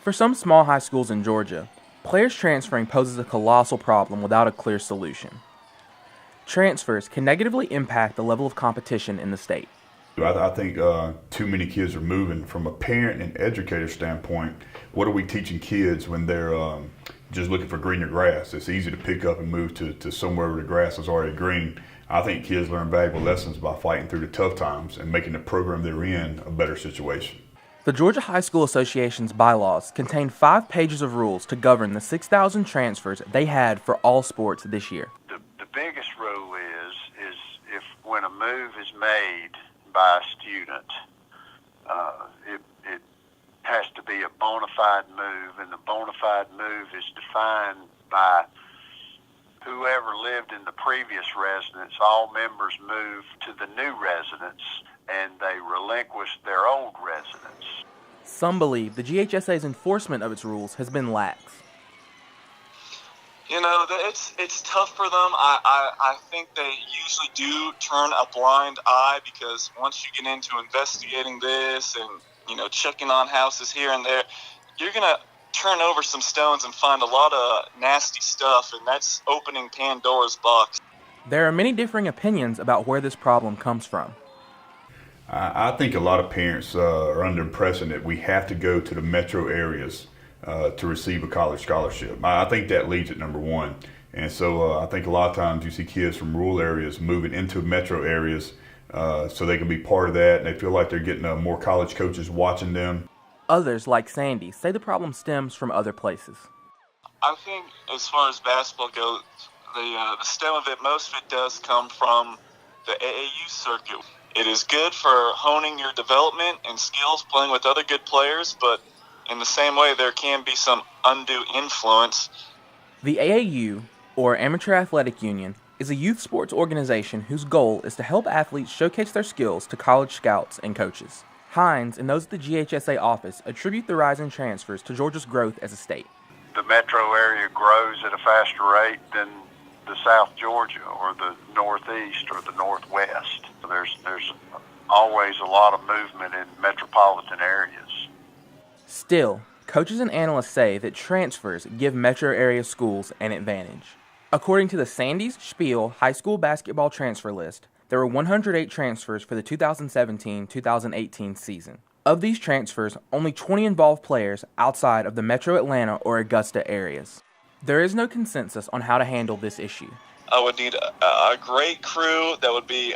For some small high schools in Georgia, players transferring poses a colossal problem without a clear solution. Transfers can negatively impact the level of competition in the state. I think too many kids are moving. From a parent and educator standpoint, what are we teaching kids when they're just looking for greener grass? It's easy to pick up and move to somewhere where the grass is already green. I think kids learn valuable lessons by fighting through the tough times and making the program they're in a better situation. The Georgia High School Association's bylaws contain 5 pages of rules to govern the 6,000 transfers they had for all sports this year. The biggest rule is if when a move is made by a student, it has to be a bona fide move, and the bona fide move is defined by whoever lived in the previous residence. All members move to the new residence, and they relinquish their old residence. Some believe the GHSA's enforcement of its rules has been lax. You know, it's tough for them. I think they usually do turn a blind eye, because once you get into investigating this and, checking on houses here and there, you're going to turn over some stones and find a lot of nasty stuff, and that's opening Pandora's box. There are many differing opinions about where this problem comes from. I think a lot of parents are under the impression that we have to go to the metro areas to receive a college scholarship. I think that leads at number one. And so I think a lot of times you see kids from rural areas moving into metro areas so they can be part of that, and they feel like they're getting more college coaches watching them. Others, like Sandy, say the problem stems from other places. I think as far as basketball goes, the stem of it, most of it does come from the AAU circuit. It is good for honing your development and skills, playing with other good players, but in the same way, there can be some undue influence. The AAU, or Amateur Athletic Union, is a youth sports organization whose goal is to help athletes showcase their skills to college scouts and coaches. Hines and those at the GHSA office attribute the rise in transfers to Georgia's growth as a state. The metro area grows at a faster rate than the South Georgia or the Northeast or the Northwest. There's always a lot of movement in metropolitan areas. Still, coaches and analysts say that transfers give metro area schools an advantage. According to the Sandys Spiel High School Basketball Transfer List, there were 108 transfers for the 2017-2018 season. Of these transfers, only 20 involved players outside of the Metro Atlanta or Augusta areas. There is no consensus on how to handle this issue. I would need a great crew that would be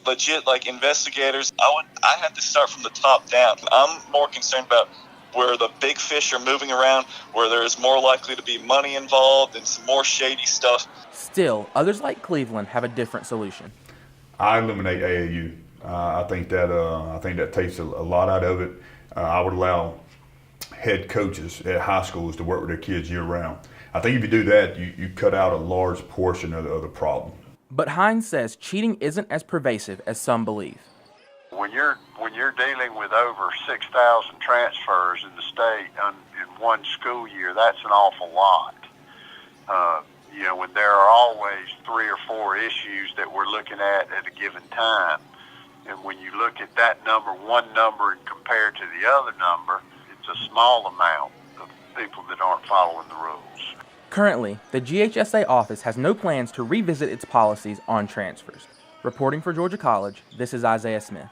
legit, like investigators. I have to start from the top down. I'm more concerned about where the big fish are moving around, where there is more likely to be money involved and some more shady stuff. Still, others like Cleveland have a different solution. I eliminate AAU. I think that takes a lot out of it. I would allow head coaches at high schools to work with their kids year-round. I think if you do that, you cut out a large portion of the problem. But Hines says cheating isn't as pervasive as some believe. When you're dealing with over 6,000 transfers in the state in one school year, that's an awful lot. When there are always 3 or 4 issues that we're looking at a given time, and when you look at that number, one number, and compare to the other number, it's a small amount of people that aren't following the rules. Currently, the GHSA office has no plans to revisit its policies on transfers. Reporting for Georgia College, this is Isaiah Smith.